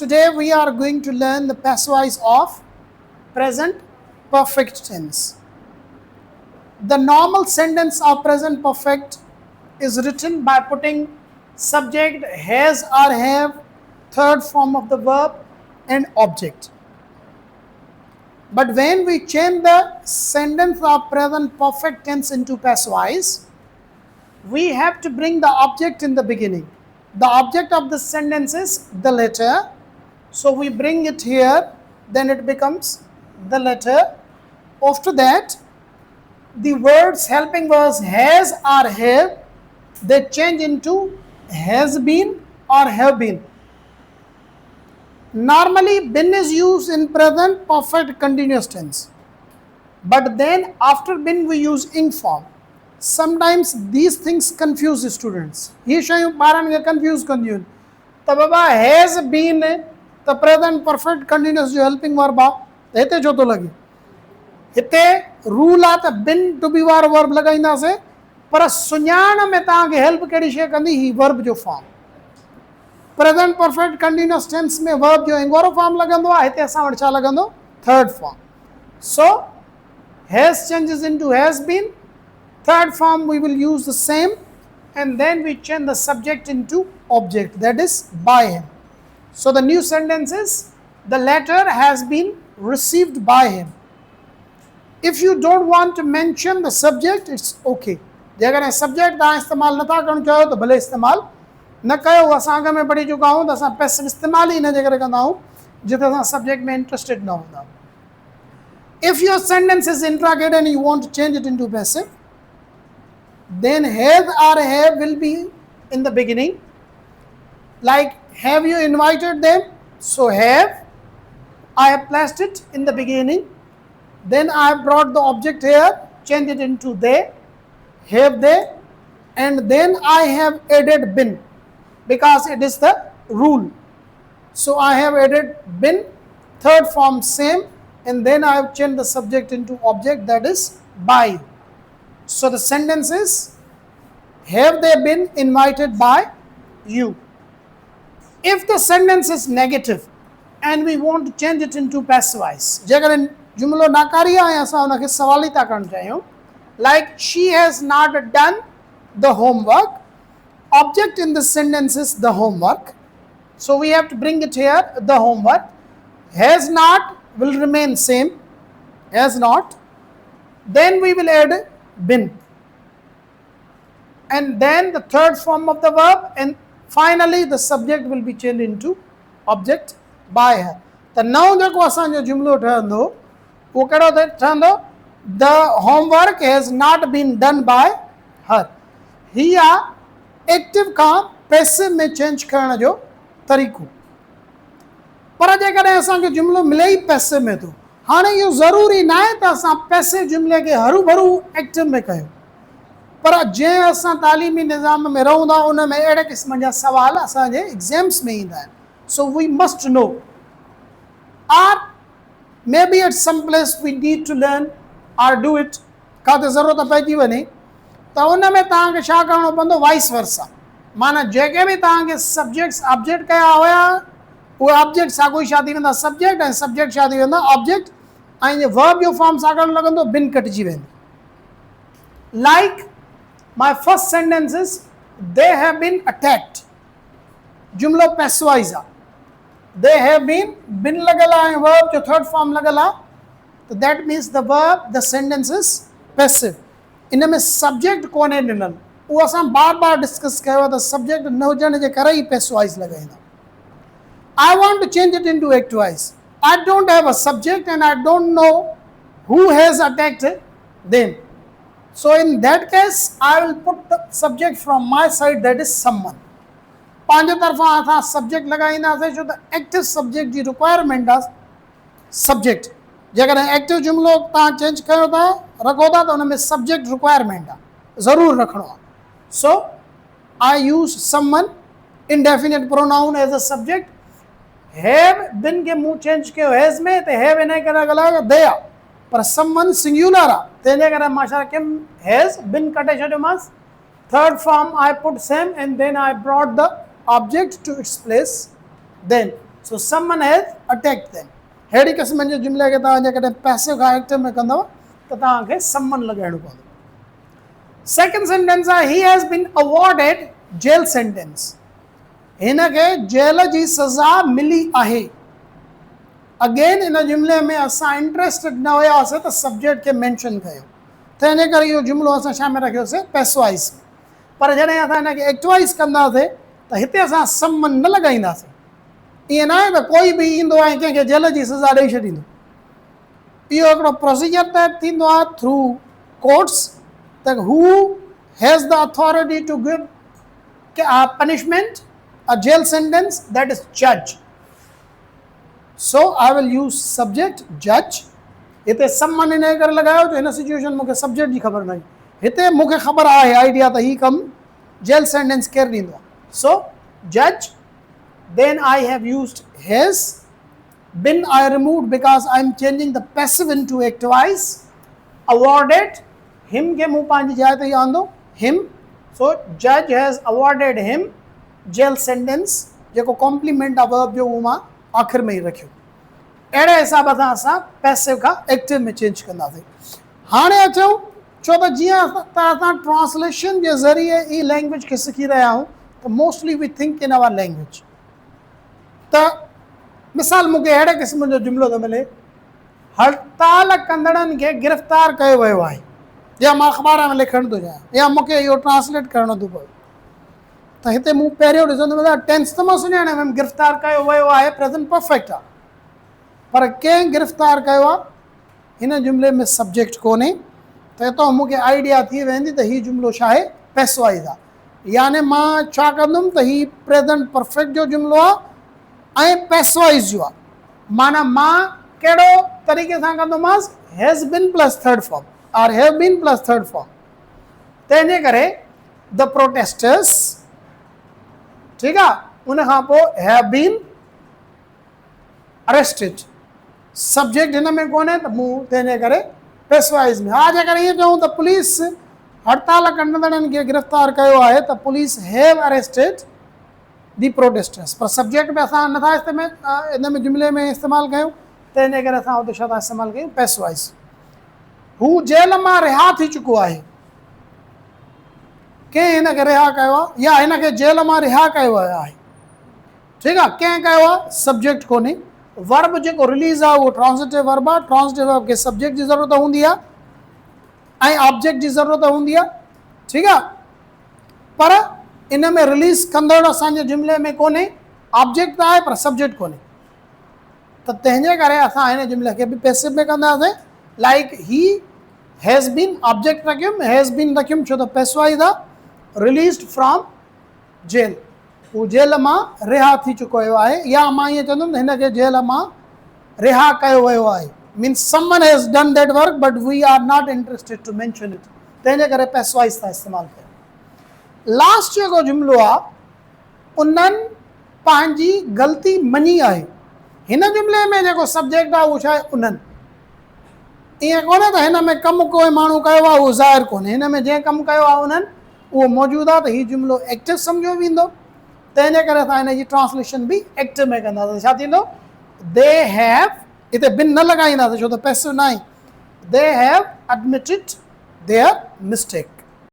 Today we are going to learn the passive voice of present perfect tense. The normal sentence of present perfect is written by putting subject, has or have, third form of the verb, and object. But when we change the sentence of present perfect tense into passive voice, we have to bring the object in the beginning. The object of the sentence is the letter. So we bring it here, then it becomes the letter. After that, the words helping words has or have, they change into has been or have been. Normally, been is used in present perfect continuous tense. But then after been we use ing form. Sometimes these things confuse the students. He shayu paran ke confuse kandiun. Ta baba has been the present perfect continuous jo helping verb ba hete joto lagi. Hite rule at been to be var verb lagainda se पर सुञाण में तव्हांखे help कहिड़ी शइ कंदी ही verb जो form. Present perfect continuous tense में verb जो इंगोरो फॉर्म लगंदो आहे, हिते असां वटि छा लगंदो, third form. So has changes into has been, third form we will use the same, and then we change the subject into object, that is by him. So the new sentence is the letter has been received by him. If you don't want to mention the subject, it's okay. जे अगर subject तव्हां इस्तेमालु नथा करणु चाहियो त भले इस्तेमालु न कयो. असां अॻ में पढ़ी चुका आहियूं त असां पैसिव इस्तेमालु ई हिन जे करे कंदा आहियूं जिते असां सब्जेक्ट में इंटरेस्टेड न हूंदा. If your sentence is interrogative and you want to change it into passive, then have or have will be in the beginning. Like, have you invited them? So have, I have placed it in the beginning. Then I have brought the object here, change it into they, have they, and then I have added been because it is the rule. So I have added been, third form same, and then I have changed the subject into object, that is by. So the sentence is, have they been invited by you? If the sentence is negative and we want to change it into passive voice, जेकर जुमलो नाकारी आहे असां उनखे सवाल ई था करणु चाहियूं, like she has not done the homework, object in the sentence is the homework, so we have to bring it here, the homework. Has not will remain same, has not, then we will add been, and then the third form of the verb, and finally the subject will be changed into object by her. त नओं जेको असांजो जुमिलो ठहंदो उहो कहिड़ो ठहंदो, the homework has not been done by her. ही आहे active खां passive में चेंज करण जो तरीक़ो. पर जेकॾहिं असांखे जुमिलो मिले ई पैसिव में थो, हाणे इहो ज़रूरी न आहे त असां पैसिव जुमिले खे हरू भरू एक्टिव में कयूं. पर जंहिं असां तालीमी निज़ाम में रहूं था उन में अहिड़े क़िस्म जा सवाल असांजे एग्ज़ाम्स में ईंदा आहिनि. So we must know, or maybe at some place we need to learn or do it, काथे ज़रूरत पइजी वञे त उन में तव्हांखे छा करिणो पवंदो, वाइस वर्सा. माना जेके बि तव्हांखे सब्जेक्ट्स ऑब्जेक्ट कया हुया उहे ऑब्जेक्ट साॻियो ई छा थी वेंदा, सब्जेक्ट, ऐं सब्जेक्ट छा थी वेंदा, ऑब्जेक्ट, ऐं वर्ब जो फॉर्म साॻियो लॻंदो, बिन कटिजी वेंदी. Like my first sentence is they have been attacked. जुमलो passive voice आहे. They have been लॻल आहे, verb जो third form लॻल आहे, so that means the verb, the sentence is passive. इन में subject कोन्हे ॾिनल, उहो असां बार बार डिस्कस कयो त सब्जेक्ट न हुजण जे करे ई passive voice लॻाईंदा. I want to change it into active voice. I don't have a subject and I don't know who has attacked them. So in that case, I will put the subject from my side, that is someone. पंहिंजे तरफ़ां असां subject लॻाईंदासीं छो त active subject जी requirement आहे subject. जेकॾहिं active जुमिलो तव्हां change कयो था, रखो था, त हुन में सब्जेक्ट रिक्वायरमेंट आहे, ज़रूरु रखिणो आहे. So I use someone, indefinite pronoun as a subject. Have been खे मूं चेंज कयो हैज़ में, त हैव इन करे ॻाल्हायो दे आहे, पर समवन सिंगुलर आहे, तंहिंजे करे मां छा कयुमि, हैज़ बिन कटे छॾियोमांसि. Third form I put same, and then I brought the object to its place. Then So someone has attacked them. हेड़ी क़िस्म जे जुमिले खे तव्हां जेकॾहिं पैसिव खां एक्टिव में कंदव त तव्हांखे समन लॻाइणो पवंदो. सेकेंड सेंटेंस आहे he has been awarded jail sentence. हिन खे जेल जी सज़ा मिली आहे. अगेन इन जुमिले में असां इंट्रेस्टेड न हुयासीं त सब्जेक्ट खे मेंशन कयो, तंहिंजे करे इहो जुमिलो असां छा में रखियोसीं पैसवाइज़. पर जॾहिं असां हिनखे एक्टिवाइज़ कंदासीं त हिते असां समन न लॻाईंदासीं. ईअं न आहे त कोई बि ईंदो ऐं कंहिंखे जेल जी सज़ा ॾेई छॾींदो. इहो हिकिड़ो प्रोसीजर तहत थींदो आहे थ्रू कोर्ट्स त who has the authority to give punishment a jail sentence, that is जज. So I will use subject जज. हिते समन इन करे लॻायो जो हिन सिचुएशन मूंखे सब्जेक्ट जी ख़बर न हुई. हिते मूंखे ख़बर आहे आइडिया त ही कमु जेल सेंटेंस केरु ॾींदो आहे. सो जज. Then I have used his. Been I removed because I am changing the passive into activize. Awarded. Him के मूं पंहिंजी जाइ ते आंदो him. So judge has awarded him jail sentence. जेको कॉम्प्लीमेंट आहे वर्ब जो उहो मां आख़िर में ई रखियो. अहिड़े हिसाब सां असां पैसिव खां एक्टिव में चेंज कंदासीं. हाणे अचूं छो त जीअं त असां ट्रांसलेशन जे ज़रिए ई लैंग्वेज खे सिखी रहिया आहियूं त mostly we think in our language. त मिसाल मूंखे अहिड़े क़िस्म जो जुमिलो थो मिले, हड़ताल कंदड़नि खे गिरफ़्तार कयो वियो आहे, या मां अख़बार में लिखणु थो चाहियां, या मूंखे इहो ट्रांसलेट करणो थो पए. त हिते मूं पहिरियों ॾिसंदो टेंस त मां सुञाणे वियुमि, गिरफ़्तार कयो वियो आहे प्रेज़ेंट परफेक्ट आहे. पर कंहिं गिरफ़्तार कयो आहे हिन जुमिले में सब्जेक्ट कोन्हे, त हितां मूंखे आइडिया थी वेंदी त हीउ जुमिलो छा आहे, पैसवाइज़ आहे. याने मां छा कंदुमि त हीउ प्रेज़ेंट परफेक्ट जो जुमिलो आहे ऐं पैसवाइज़ जो आहे. माना मां कहिड़ो तरीक़े सां कंदोमांसि, has been plus third form और have been plus third form. तंहिंजे करे द प्रोटेस्टर्स, ठीकु आहे, उन खां पोइ हैव बीन अरेस्टेड. सब्जेक्ट हिन में कोन्हे त मूं तंहिंजे करे पैसवाइज़ में. हा जेकर ईअं चऊं त पुलिस हड़ताल कंदड़नि खे गिरफ़्तार कयो आहे त police have arrested the protesters. पर सब्जेक्ट में असां नथा हिन में जुमिले में इस्तेमालु कयूं, तंहिंजे करे असां हुते छा था इस्तेमालु कयूं, पैसवाइज़. हू जेल मां रिहा थी चुको आहे. कंहिं हिन खे रिहा कयो आहे या हिन खे जेल मां रिहा कयो वियो आहे. ठीकु आहे, कंहिं कयो आहे, सब्जेक्ट कोन्हे. वर्ब जेको रिलीज़ आहे उहो ट्रांसिटिव वर्ब आहे. ट्रांसिटिव वर्ब खे सब्जेक्ट जी ज़रूरत हूंदी आहे ऐं ऑब्जेक्ट जी ज़रूरत हूंदी आहे. ठीकु आहे, पर इन में रिलीज़ कंदड़ असांजे जुमिले में कोन्हे. ऑब्जेक्ट त आहे पर सब्जेक्ट कोन्हे. त तंहिंजे करे असां हिन जुमिले खे बि पैसिव में कंदासीं. Like he has been, object रखियुमि, हैज़ बीन रखियुमि छो त पैसवाइज़ आहे. रिलीज़ड फ्रॉम जेल, हू जेल मां रिहा थी चुको आहे. या मां ईअं चवंदुमि हिन खे जेल मां रिहा कयो वियो आहे. Means someone has done that work but we are not interested to mention it. तंहिंजे करे पैसवाइज़ था इस्तेमालु कयूं. लास्ट जेको जुमिलो आहे, उन्हनि पंहिंजी ग़लती मञी आहे. हिन जुमिले में जेको सब्जेक्ट आहे उहो छा आहे, उन्हनि. ईअं कोन्हे त हिन में कमु कोई माण्हू कयो आहे उहो ज़ाहिर कोन्हे. हिन में जंहिं कमु कयो आहे उन्हनि उहो मौजूदु आहे, त हीउ जुमिलो एक्टिव सम्झो वेंदो. तंहिंजे करे असां हिन जी ट्रांसलेशन बि एक्टिव में कंदासीं. छा थींदो, दे हैव, हिते बिन न लॻाईंदासीं छो त पैसिव न आहे. They have admitted their mistake.